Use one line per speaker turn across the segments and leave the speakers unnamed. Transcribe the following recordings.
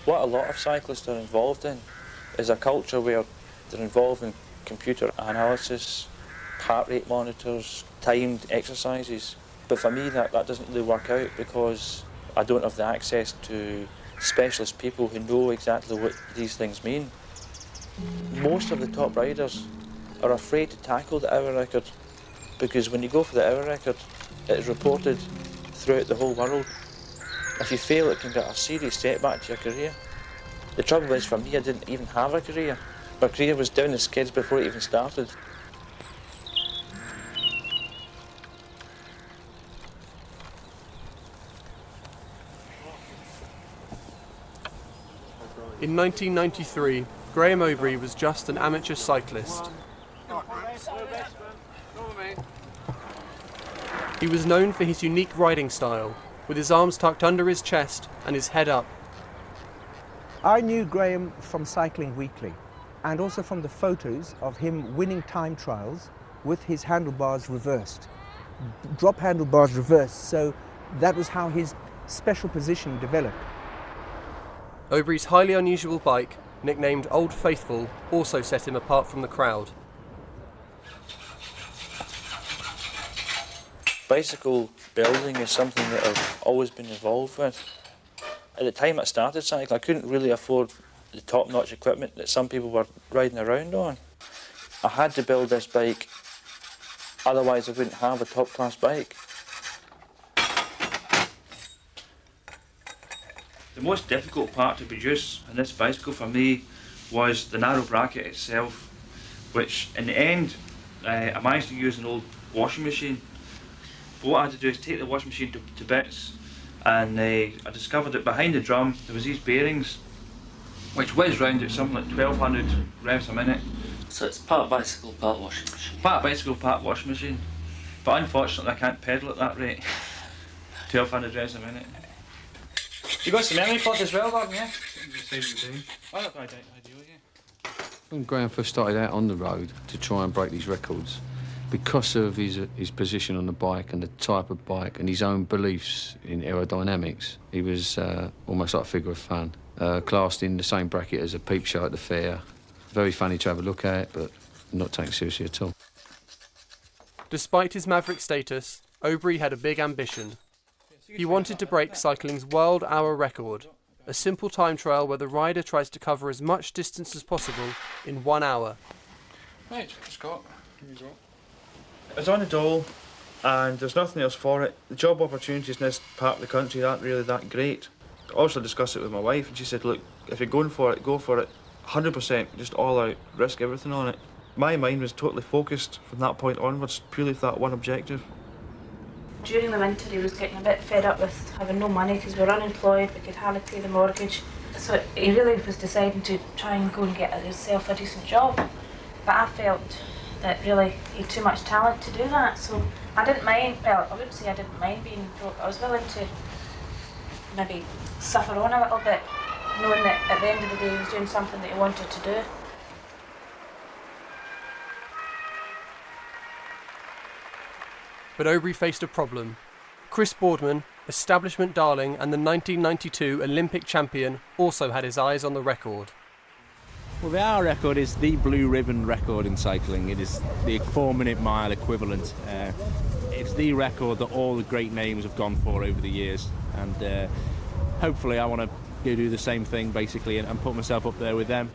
What a lot of cyclists are involved in is a culture where they're involved in computer analysis, heart rate monitors, timed exercises. But for me that doesn't really work out because I don't have the access to specialist people who know exactly what these things mean. Most of the top riders are afraid to tackle the hour record because when you go for the hour record, it is reported throughout the whole world. If you fail, it can get a serious setback to your career. The trouble is, for me, I didn't even have a career. My career was down the skids before it even started.
In 1993, Graeme Obree was just an amateur cyclist. He was known for his unique riding style, with his arms tucked under his chest and his head up.
I knew Graeme from Cycling Weekly and also from the photos of him winning time trials with his handlebars reversed, drop handlebars reversed, so that was how his special position developed.
Obree's highly unusual bike, nicknamed Old Faithful, also set him apart from the crowd.
Bicycle building is something that I've always been involved with. At the time I started cycling, I couldn't really afford the top-notch equipment that some people were riding around on. I had to build this bike, otherwise I wouldn't have a top-class bike. The most difficult part to produce in this bicycle for me was the narrow bracket itself, which in the end I managed to use an old washing machine. But what I had to do is take the washing machine to bits, and I discovered that behind the drum there was these bearings which whiz round at something like 1200 revs a minute.
So it's part bicycle, part washing machine.
Part bicycle, part washing machine. But unfortunately I can't pedal at that rate. 1200 revs a minute. You got some memory foot as well, Gordon, yeah? Oh, that's ideal, yeah.
When Graeme first started out on the road to try and break these records, because of his position on the bike and the type of bike and his own beliefs in aerodynamics, he was almost like a figure of fun. Classed in the same bracket as a peep show at the fair. Very funny to have a look at, but not taken seriously at all.
Despite his maverick status, Obree had a big ambition. He wanted to break cycling's world hour record, a simple time trial where the rider tries to cover as much distance as possible in 1 hour.
Right, Scott, here you go. It's on the dole, and there's nothing else for it. The job opportunities in this part of the country aren't really that great. I also discussed it with my wife, and she said, look, if you're going for it, go for it 100%, just all out, risk everything on it. My mind was totally focused from that point onwards, purely for that one objective.
During the winter he was getting a bit fed up with having no money because we were unemployed, we could hardly pay the mortgage. So he really was deciding to try and go and get himself a decent job. But I felt that really he had too much talent to do that, so I didn't mind, well, I wouldn't say I didn't mind being broke. I was willing to maybe suffer on a little bit, knowing that at the end of the day he was doing something that he wanted to do.
But Obree faced a problem. Chris Boardman, establishment darling and the 1992 Olympic champion, also had his eyes on the record.
Well, the hour record is the blue ribbon record in cycling. It is the 4-minute mile equivalent. It's the record that all the great names have gone for over the years, and hopefully I want to go do the same thing basically and put myself up there with them.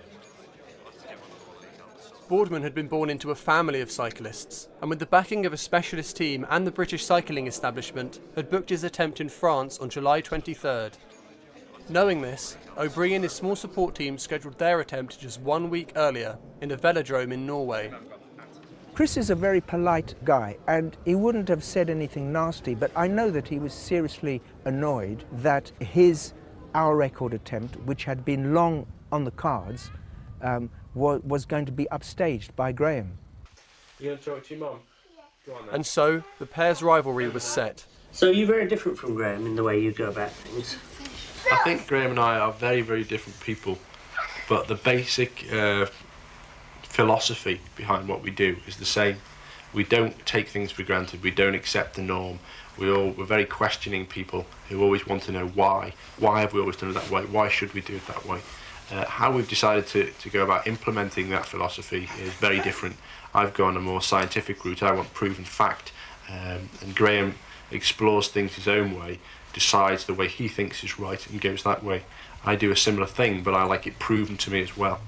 Boardman had been born into a family of cyclists, and with the backing of a specialist team and the British cycling establishment, had booked his attempt in France on July 23rd. Knowing this, Obree and his small support team scheduled their attempt just 1 week earlier, in a velodrome in Norway.
Chris is a very polite guy, and he wouldn't have said anything nasty, but I know that he was seriously annoyed that his hour record attempt, which had been long on the cards, was going to be upstaged by Graeme.
You going to talk to your mum? Go on then. And so, the pair's rivalry was set.
So you're very different from Graeme in the way you go about things?
I think Graeme and I are very, very different people, but the basic philosophy behind what we do is the same. We don't take things for granted. We don't accept the norm. We're very questioning people who always want to know why. Why have we always done it that way? Why should we do it that way? How we've decided to go about implementing that philosophy is very different. I've gone a more scientific route. I want proven fact. And Graeme explores things his own way, decides the way he thinks is right and goes that way. I do a similar thing, but I like it proven to me as well.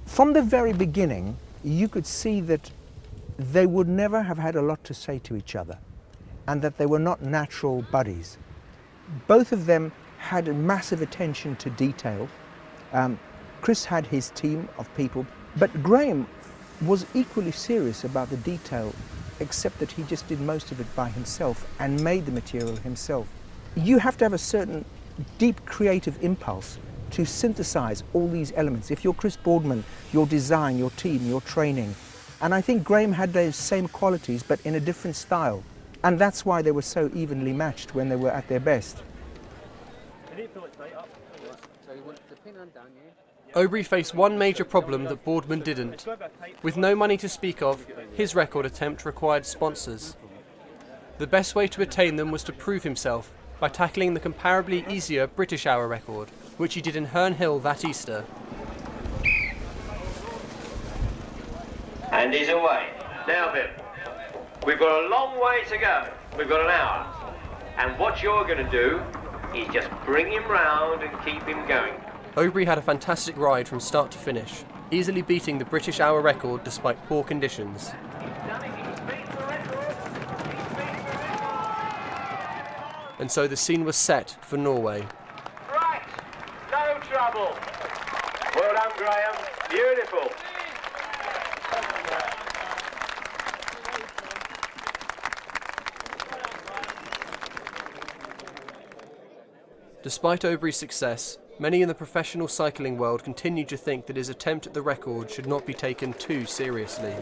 From the very beginning, you could see that they would never have had a lot to say to each other, and that they were not natural buddies. Both of them had a massive attention to detail. Chris had his team of people, but Graeme was equally serious about the detail, except that he just did most of it by himself and made the material himself. You have to have a certain deep creative impulse to synthesize all these elements. If you're Chris Boardman, your design, your team, your training. And I think Graeme had those same qualities, but in a different style. And that's why they were so evenly matched when they were at their best.
Obree faced one major problem that Boardman didn't. With no money to speak of, his record attempt required sponsors. The best way to attain them was to prove himself by tackling the comparably easier British hour record, which he did in Herne Hill that Easter.
And he's away. Now, Viv, we've got a long way to go. We've got an hour. And what you're going to do is just bring him round and keep him going.
Obree had a fantastic ride from start to finish, easily beating the British hour record despite poor conditions. And so the scene was set for Norway.
Right, no trouble. Well done, Graeme. Beautiful.
Despite Obree's success, many in the professional cycling world continued to think that his attempt at the record should not be taken too seriously.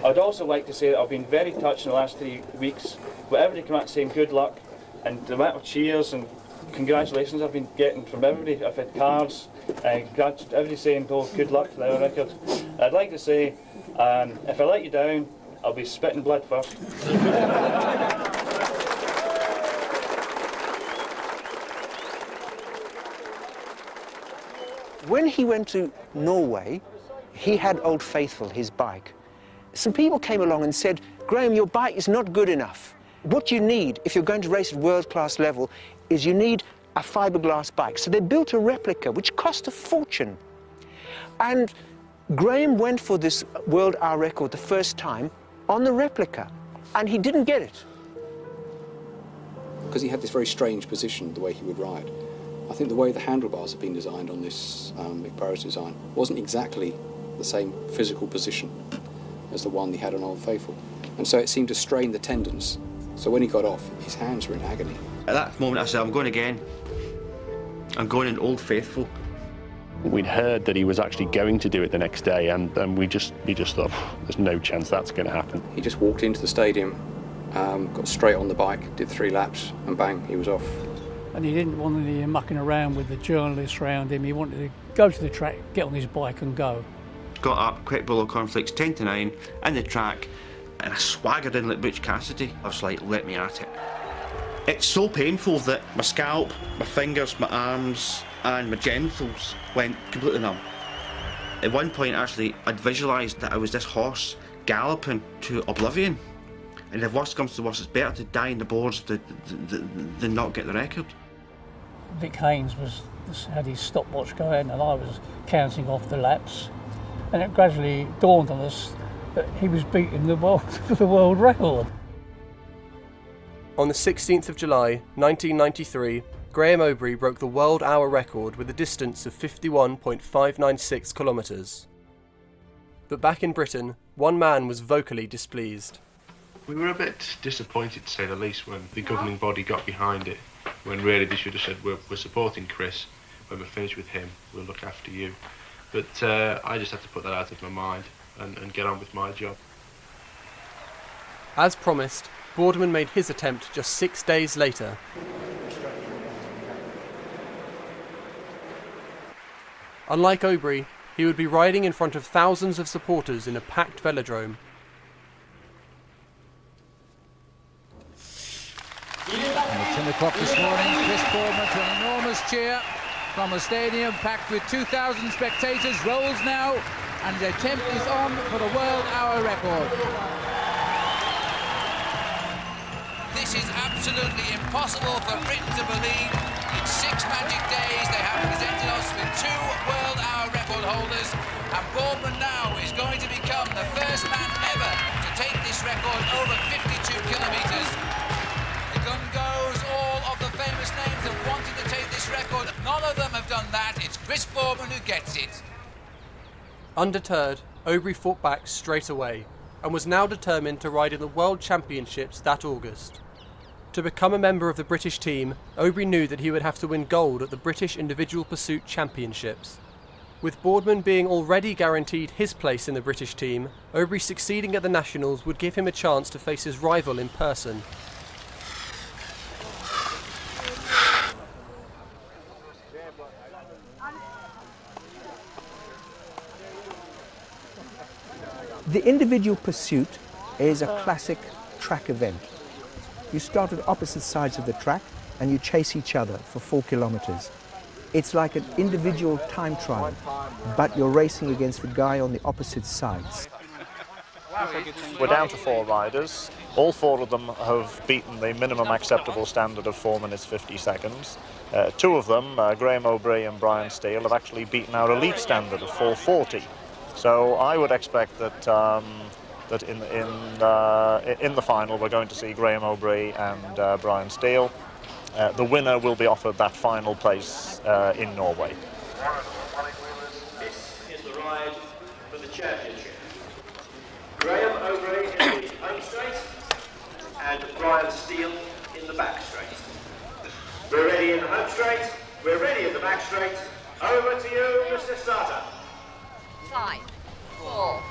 I'd also like to say that I've been very touched in the last 3 weeks with everybody coming out saying good luck, and the amount of cheers and congratulations I've been getting from everybody. I've had cards and everybody saying, oh, good luck for our record. I'd like to say, if I let you down, I'll be spitting blood first.
When he went to Norway, he had Old Faithful, his bike. Some people came along and said, Graeme, your bike is not good enough. What you need, if you're going to race at world-class level, is you need a fiberglass bike. So they built a replica, which cost a fortune. And Graeme went for this world hour record the first time on the replica, and he didn't get it.
Because he had this very strange position, the way he would ride. I think the way the handlebars have been designed on this Barrow's design wasn't exactly the same physical position as the one he had on Old Faithful. And so it seemed to strain the tendons. So when he got off, his hands were in agony.
At that moment I said, I'm going again. I'm going in Old Faithful.
We'd heard that he was actually going to do it the next day, and we just thought, there's no chance that's going to happen.
He just walked into the stadium, got straight on the bike, did 3 laps, and bang, he was off.
And he didn't want any mucking around with the journalists around him. He wanted to go to the track, get on his bike and go.
Got up, quick bowl of cornflakes, 10 to 9, in the track, and I swaggered in like Butch Cassidy. I was like, let me at it. It's so painful that my scalp, my fingers, my arms and my genitals went completely numb. At one point actually I'd visualised that I was this horse galloping to oblivion, and if worst comes to worst, it's better to die in the boards than not get the record.
Vic Haynes had his stopwatch going, and I was counting off the laps, and it gradually dawned on us that he was beating the world record.
On the 16th of July 1993, Graeme Obree broke the world hour record with a distance of 51.596 kilometres. But back in Britain, one man was vocally displeased.
We were a bit disappointed, to say the least, when the governing body got behind it, when really they should have said, we're supporting Chris, when we're finished with him, we'll look after you. But I just had to put that out of my mind and get on with my job.
As promised, Boardman made his attempt just 6 days later. Unlike Obree, he would be riding in front of thousands of supporters in a packed velodrome.
o'clock this morning, Chris Boardman to an enormous cheer from a stadium packed with 2,000 spectators, rolls now, and the attempt is on for the world hour record.
This is absolutely impossible for Britain to believe. In 6 magic days they have presented us with 2 world hour record holders, and Boardman now is going to become the first man ever to take this record over 52 kilometres. The gun goes. All of the famous names have wanted to take this record. None of them have done that. It's Chris Boardman who gets it.
Undeterred, Obree fought back straight away and was now determined to ride in the World Championships that August. To become a member of the British team, Obree knew that he would have to win gold at the British Individual Pursuit Championships. With Boardman being already guaranteed his place in the British team, Obree succeeding at the Nationals would give him a chance to face his rival in person.
The individual pursuit is a classic track event. You start at opposite sides of the track and you chase each other for 4 kilometers. It's like an individual time trial, but you're racing against the guy on the opposite sides.
We're down to 4 riders. All 4 of them have beaten the minimum acceptable standard of 4 minutes 50 seconds. 2 of them, Graeme Obree and Brian Steele, have actually beaten our elite standard of 4:40. So I would expect that that in the final we're going to see Graeme Obree and Brian Steele. The winner will be offered that final place in Norway.
This is the ride for the championship. Graeme Obree in the home straight and Brian Steele in the back straight. We're ready in the home straight, we're ready in the back straight. Over to you, Mr. Starter.
5, 4,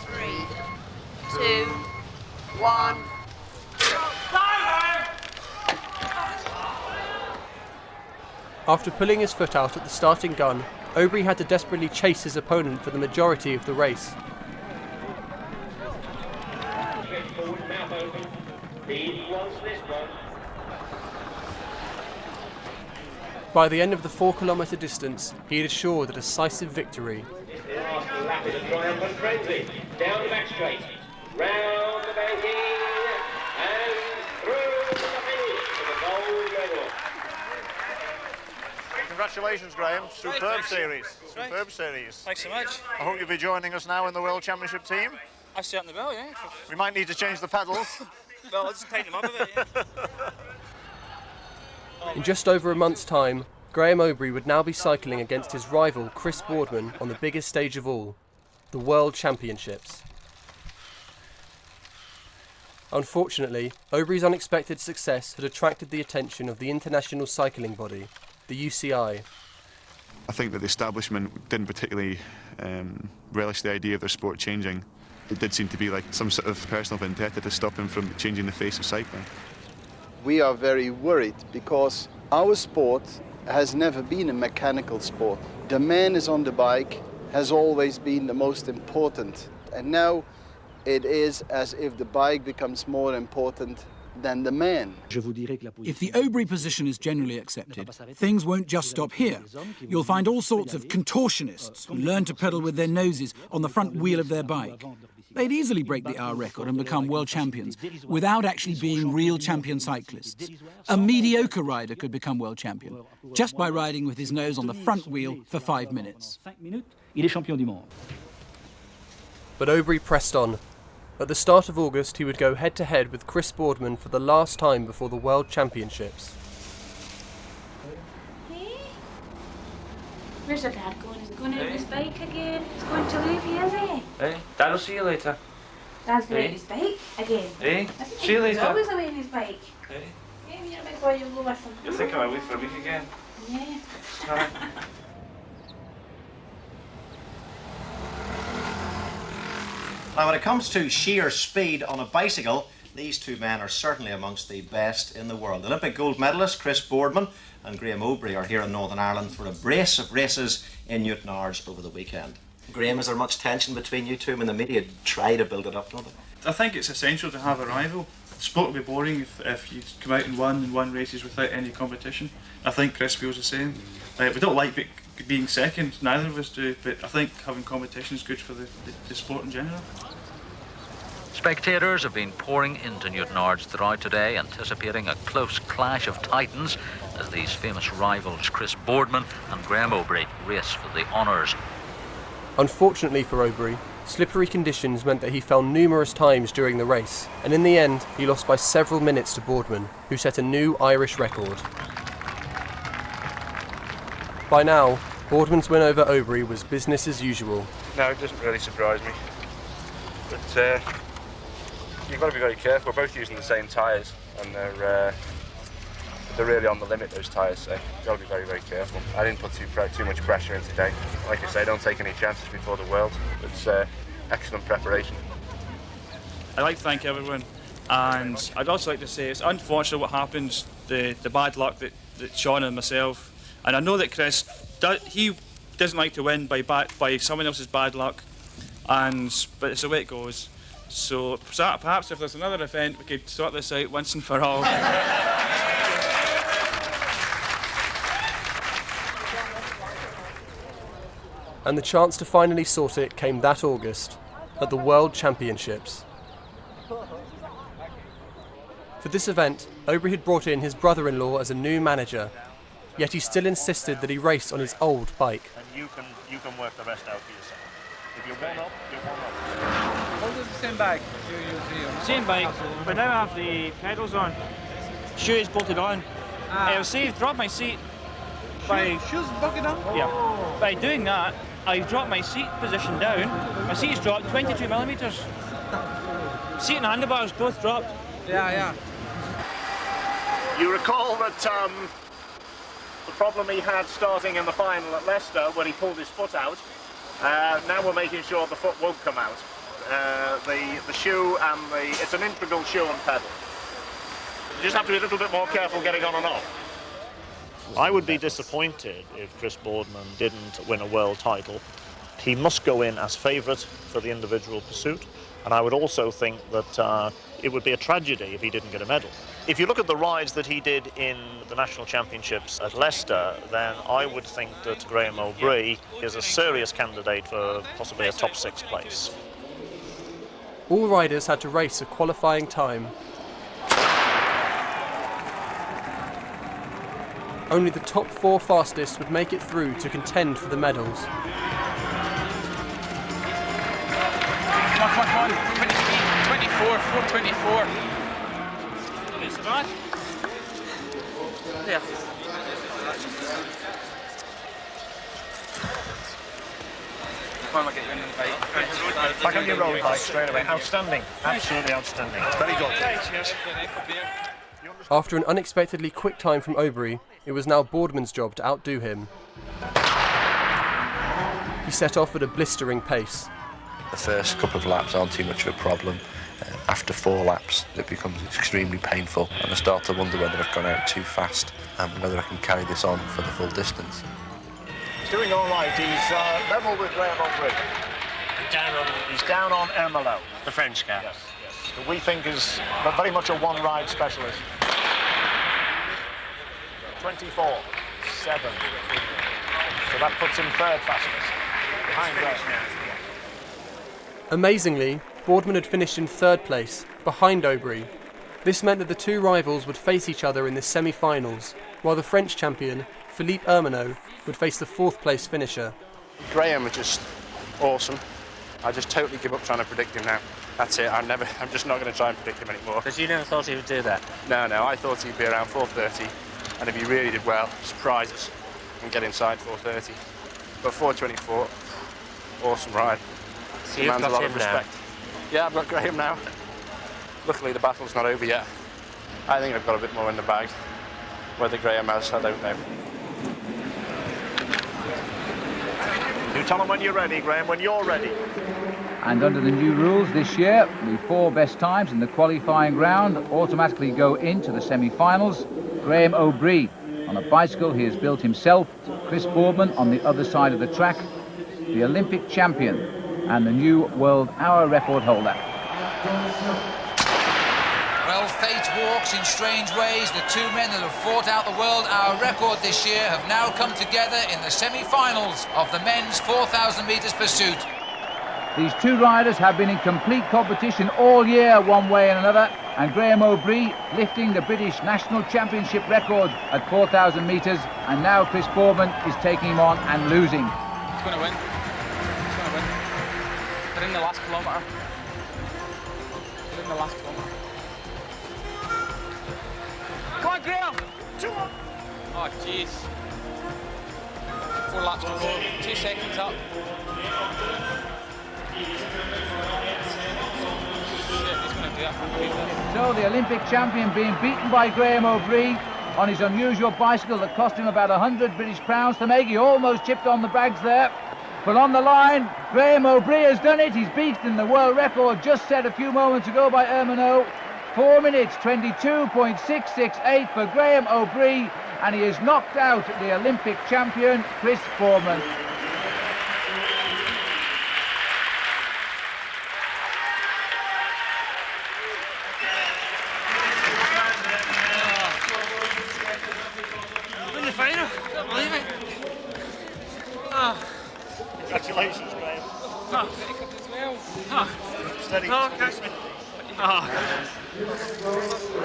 3, 2, 1.
After pulling his foot out at the starting gun, Obree had to desperately chase his opponent for the majority of the race. By the end of the 4-kilometre distance, he had assured a decisive victory.
Last lap is a triumphant frenzy. Down the back straight, round the banking, and through to the finish for the gold medal.
Congratulations, Graeme. Superb series. Superb series.
Thanks so much.
I hope you'll be joining us now in the World Championship team.
I certainly will, yeah.
We might need to change the pedals.
Well, I'll just tighten them up a bit, yeah.
In just over a month's time, Graeme Obree would now be cycling against his rival Chris Boardman on the biggest stage of all, the World Championships. Unfortunately, Obree's unexpected success had attracted the attention of the international cycling body, the UCI.
I think that the establishment didn't particularly relish the idea of their sport changing. It did seem to be like some sort of personal vendetta to stop him from changing the face of cycling.
We are very worried because our sport has never been a mechanical sport. The man is on the bike has always been the most important, and now it is as if the bike becomes more important than the man.
If the Obree position is generally accepted, things won't just stop here. You'll find all sorts of contortionists who learn to pedal with their noses on the front wheel of their bike. They'd easily break the hour record and become world champions without actually being real champion cyclists. A mediocre rider could become world champion just by riding with his nose on the front wheel for 5 minutes.
But Obree pressed on. At the start of August, he would go head-to-head with Chris Boardman for the last time before the World Championships.
Where's your dad going? Is he going out on his bike again? He's going to Levy, is he?
Hey, Dad will see you later.
Dad's going out on his bike again?
Hey,
I think
see you later.
He's always away on his bike.
Hey.
Yeah, you're a big boy, you'll go with him.
You think I'm away for a week again?
Yeah.
Right.
Now, when it comes to sheer speed on a bicycle, these two men are certainly amongst the best in the world. Olympic gold medalist Chris Boardman and Graeme Obree are here in Northern Ireland for a brace of races in Newtownards over the weekend. Graeme, is there much tension between you two? I mean, the media try to build it up, don't they?
I think it's essential to have a rival
sport would be boring if you come out and won races without any competition. I think Chris feels the same. We don't like being second, neither of us do, but I think having competition is good for the sport in general.
Spectators have been pouring into Newtownards throughout today, anticipating a close clash of titans as these famous rivals Chris Boardman and Graeme Obree race for the honours.
Unfortunately for Obree, slippery conditions meant that he fell numerous times during the race, and in the end he lost by several minutes to Boardman, who set a new Irish record. By now, Boardman's win over Obree was business as usual.
No, it doesn't really surprise me. But you've got to be very careful. We're both using the same tyres, and they're really on the limit, those tyres, so you've got to be very, very careful. I didn't put too much pressure in today. Like I say, don't take any chances before the World. It's excellent preparation.
I'd like to thank everyone, and I'd also like to say it's unfortunate what happened, the bad luck that Sean and myself, and I know that Chris, he doesn't like to win by someone else's bad luck, but it's the way it goes. So perhaps if there's another event, we could sort this out once and for all.
And the chance to finally sort it came that August, at the World Championships. For this event, Obree had brought in his brother-in-law as a new manager, yet he still insisted that he race on his old bike.
And you can work the rest out for yourself. If you're one up, you're one up.
Hold the same bike. Same bike, but now I have the pedals on. Shoes bolted on. I'll say I've dropped my seat.
Shoes bolted on?
Yeah. By doing that, I dropped my seat position down. My seat's dropped 22 millimetres. Seat and handlebars both dropped.
Yeah.
You recall that the problem he had starting in the final at Leicester when he pulled his foot out. Now we're making sure the foot won't come out. The shoe and it's an integral shoe and pedal. You just have to be a little bit more careful getting on and off. I would be disappointed if Chris Boardman didn't win a world title. He must go in as favourite for the individual pursuit, and I would also think that it would be a tragedy if he didn't get a medal. If you look at the rides that he did in the national championships at Leicester, then I would think that Graeme Obree is a serious candidate for possibly a top 6 place.
All riders had to race a qualifying time. Only the top 4 fastest would make it through to contend for the medals.
Come on. 24, 424. Is that? Yeah. Come on, get you in the bike.
Back on your road bike straight away. Outstanding. Absolutely outstanding. Very good.
After an unexpectedly quick time from Obree, it was now Boardman's job to outdo him. He set off at a blistering pace.
The first couple of laps aren't too much of a problem. After 4 laps, it becomes extremely painful, and I start to wonder whether I've gone out too fast and whether I can carry this on for the full distance.
He's doing all right. He's level with Graeme Obree. He's down on Ermelo.
The French guy.
Yes. Who we think is very much a one-ride specialist. 24, 7. So that puts him 3rd fastest. Behind Graeme.
Amazingly, Boardman had finished in 3rd place, behind Obree. This meant that the 2 rivals would face each other in the semi-finals, while the French champion, Philippe Ermenot, would face the 4th place finisher.
Graeme was just awesome. I just totally give up trying to predict him now. That's it, I'm just not going to try and predict him anymore.
Because you never thought he would do that?
No, I thought he'd be around 4:30, and if he really did well, surprise us and get inside 4:30. But 4:24, awesome ride.
So you've got
a lot
him
of respect.
now?
Yeah, I've got Graeme now. Luckily the battle's not over yet. I think I've got a bit more in the bag. Whether Graeme has, I don't know.
You tell them when you're ready, Graeme, when you're ready.
And under the new rules this year, the 4 best times in the qualifying round automatically go into the semi-finals. Graeme Obree, on a bicycle he has built himself, Chris Boardman on the other side of the track, the Olympic champion and the new world hour record holder.
Well, fate walks in strange ways. The two men that have fought out the world hour record this year have now come together in the semi-finals of the men's 4,000 metres pursuit.
These two riders have been in complete competition all year, one way and another, and Graeme Obree lifting the British National Championship record at 4,000 metres, and now Chris Boardman is taking him on and losing.
He's going to win. He's going to win. They're in the last kilometre. They're in the last kilometre. Come on, Graeme! 2 up! Oh, jeez. 4 laps to go. 2 seconds up.
So the Olympic champion being beaten by Graeme Obree on his unusual bicycle that cost him about £100 to make. He almost chipped on the bags there. But on the line, Graeme Obree has done it. He's beaten the world record just set a few moments ago by Erminot. 4 minutes 22.668 for Graeme Obree, and he has knocked out the Olympic champion Chris Boardman.
In the final, can't believe it. Oh.
Congratulations, Graeme.
Oh. Oh.
Steady.
Oh, catch me. Oh.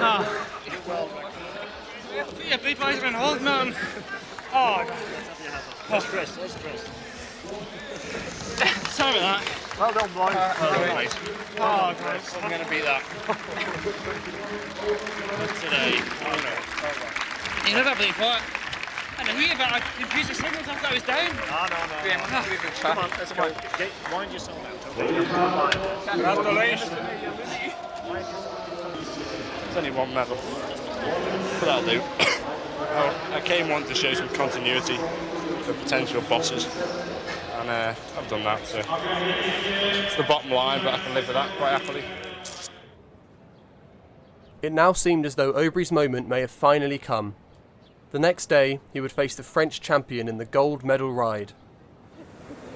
Oh. Put your Budweiser and hold man. Oh.
That's Chris, that's Chris.
Sorry about that.
Well done, boys.
Nice. Oh, Chris.
I'm going to beat that.
Today. Oh, no. You never believe what? And we about confused the signals. I thought I was down.
No. Come on, let's go. Wind yourself out.
Congratulations. There's only one medal. But that'll do. Well, I came on to show some continuity for potential bosses. And I've done that, so it's the bottom line, but I can live with that quite happily.
It now seemed as though Obree's moment may have finally come. The next day, he would face the French champion in the gold medal ride.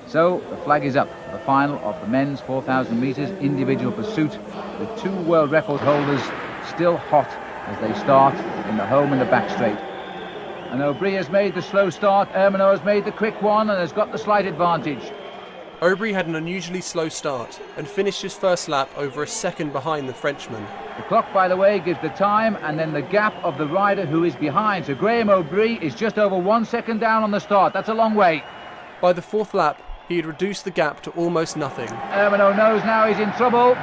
So the flag is up for the final of the men's 4,000 metres individual pursuit, with two world record holders still hot as they start in the home and the back straight. And Obree has made the slow start, Erminot has made the quick one and has got the slight advantage.
Obree had an unusually slow start and finished his first lap over a second behind the Frenchman.
The clock, by the way, gives the time and then the gap of the rider who is behind. So Graeme Obree is just over 1 second down on the start. That's a long way.
By the fourth lap, he had reduced the gap to almost nothing.
Erminot knows now he's in trouble.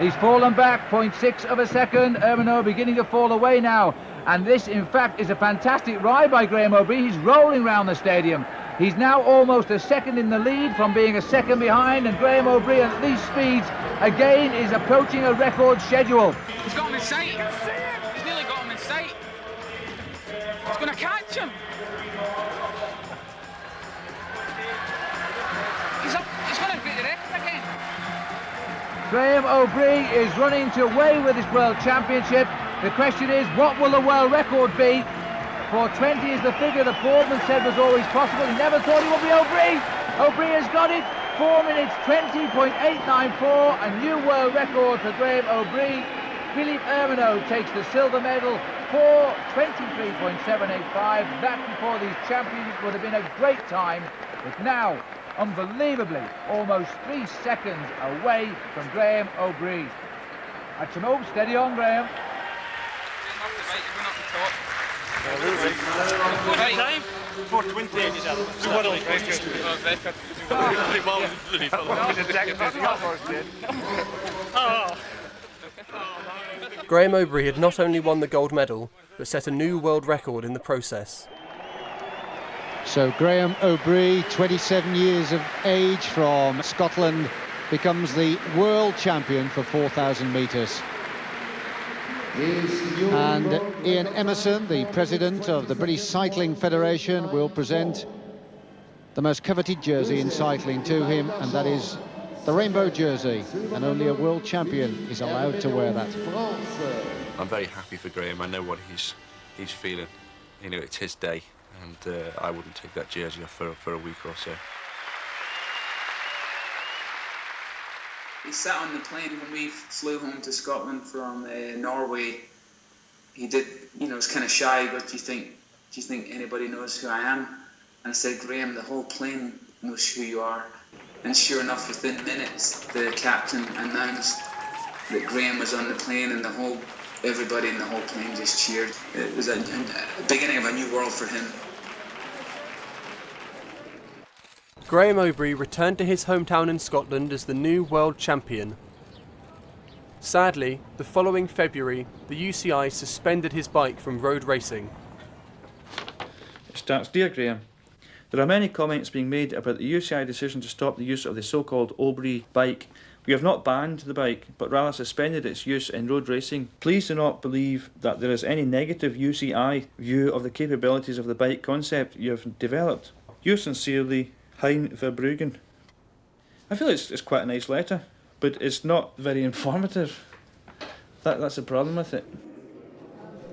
He's fallen back 0.6 of a second. Erminot beginning to fall away now. And this, in fact, is a fantastic ride by Graeme Obree. He's rolling round the stadium. He's now almost a second in the lead from being a second behind, and Graeme Obree at these speeds again is approaching a record schedule.
He's got him in sight. He's nearly got him in sight. He's going to catch him. He's going to beat the record again.
Graeme Obree is running away with his World Championship. The question is, what will the world record be? 4:20 is the figure that Boardman said was always possible. He never thought it would be Obree. Obree has got it. 4 minutes 20.894, a new world record for Graeme Obree. Philippe Erminot takes the silver medal, 4:23.785. That before these championships would have been a great time, but now, unbelievably, almost 3 seconds away from Graeme Obree. At your move, steady on, Graeme.
Right time? 4:20.
Graeme Obree had not only won the gold medal, but set a new world record in the process.
So Graeme Obree, 27 years of age from Scotland, becomes the world champion for 4,000 metres. And Ian Emerson, the president of the British Cycling Federation, will present the most coveted jersey in cycling to him, and that is the rainbow jersey, and only a world champion is allowed to wear that.
I'm very happy for Graeme. I know what he's feeling. You know, it's his day, and I wouldn't take that jersey off for a week or so.
We sat on the plane when we flew home to Scotland from Norway
he did, you know, was kind of shy. But do you think anybody knows who I am? And I said, Graeme, the whole plane knows who you are. And sure enough, within minutes, the captain announced that Graeme was on the plane, and everybody in the whole plane just cheered. It was a beginning of a new world for him.
Graeme Obree returned to his hometown in Scotland as the new world champion. Sadly, the following February, the UCI suspended his bike from road racing.
It starts, Dear Graeme, there are many comments being made about the UCI decision to stop the use of the so-called Obree bike. We have not banned the bike, but rather suspended its use in road racing. Please do not believe that there is any negative UCI view of the capabilities of the bike concept you have developed. Yours sincerely, Hein Verbruggen. I feel it's quite a nice letter, but it's not very informative. That's the problem with it.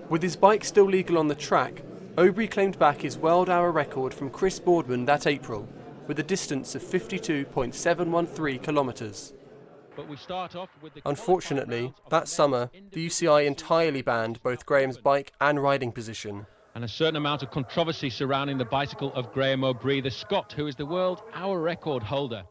With his bike still legal on the track, Obree claimed back his world hour record from Chris Boardman that April, with a distance of 52.713 kilometres. Unfortunately, that summer, the UCI entirely banned both Graeme's bike and riding position.
And a certain amount of controversy surrounding the bicycle of Graeme Obree, the Scot who is the world hour record holder.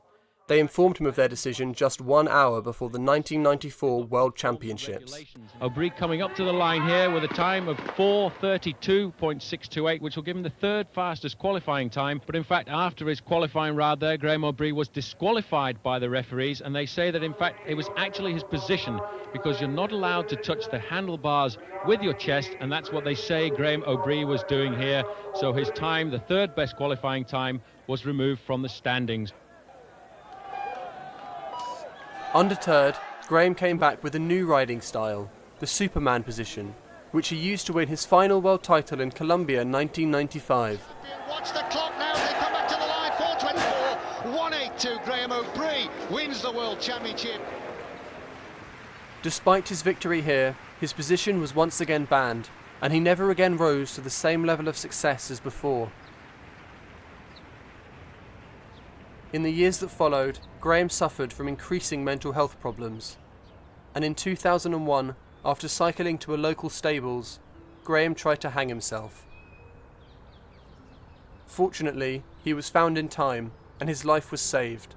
They informed him of their decision just 1 hour before the 1994 World Championships.
Obree coming up to the line here with a time of 4:32.628, which will give him the third fastest qualifying time. But in fact, after his qualifying round there, Graeme Obree was disqualified by the referees, and they say that in fact it was actually his position, because you're not allowed to touch the handlebars with your chest, and that's what they say Graeme Obree was doing here. So his time, the third best qualifying time, was removed from the standings.
Undeterred, Graeme came back with a new riding style, the Superman position, which he used to win his final world title in Colombia in 1995.
Watch the clock now, they come back to the line, 4:24, 1:82, Graeme Obree wins the World Championship.
Despite his victory here, his position was once again banned, and he never again rose to the same level of success as before. In the years that followed, Graeme suffered from increasing mental health problems, and in 2001, after cycling to a local stables, Graeme tried to hang himself. Fortunately, he was found in time, and his life was saved.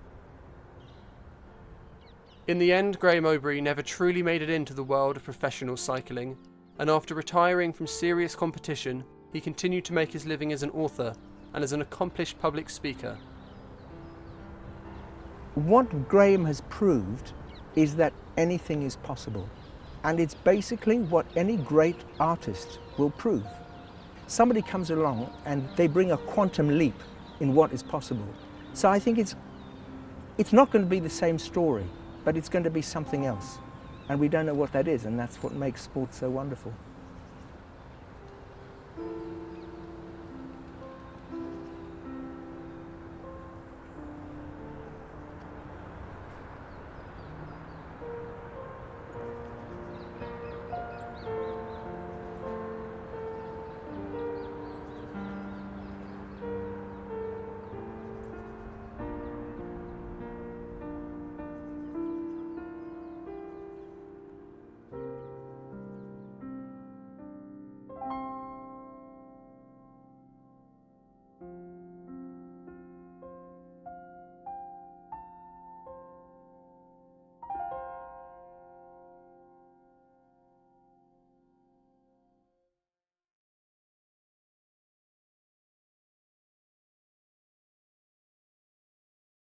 In the end, Graeme Obree never truly made it into the world of professional cycling, and after retiring from serious competition, he continued to make his living as an author and as an accomplished public speaker.
What Graeme has proved is that anything is possible, and it's basically what any great artist will prove. Somebody comes along and they bring a quantum leap in what is possible. So I think it's not going to be the same story, but it's going to be something else, and we don't know what that is, and that's what makes sport so wonderful.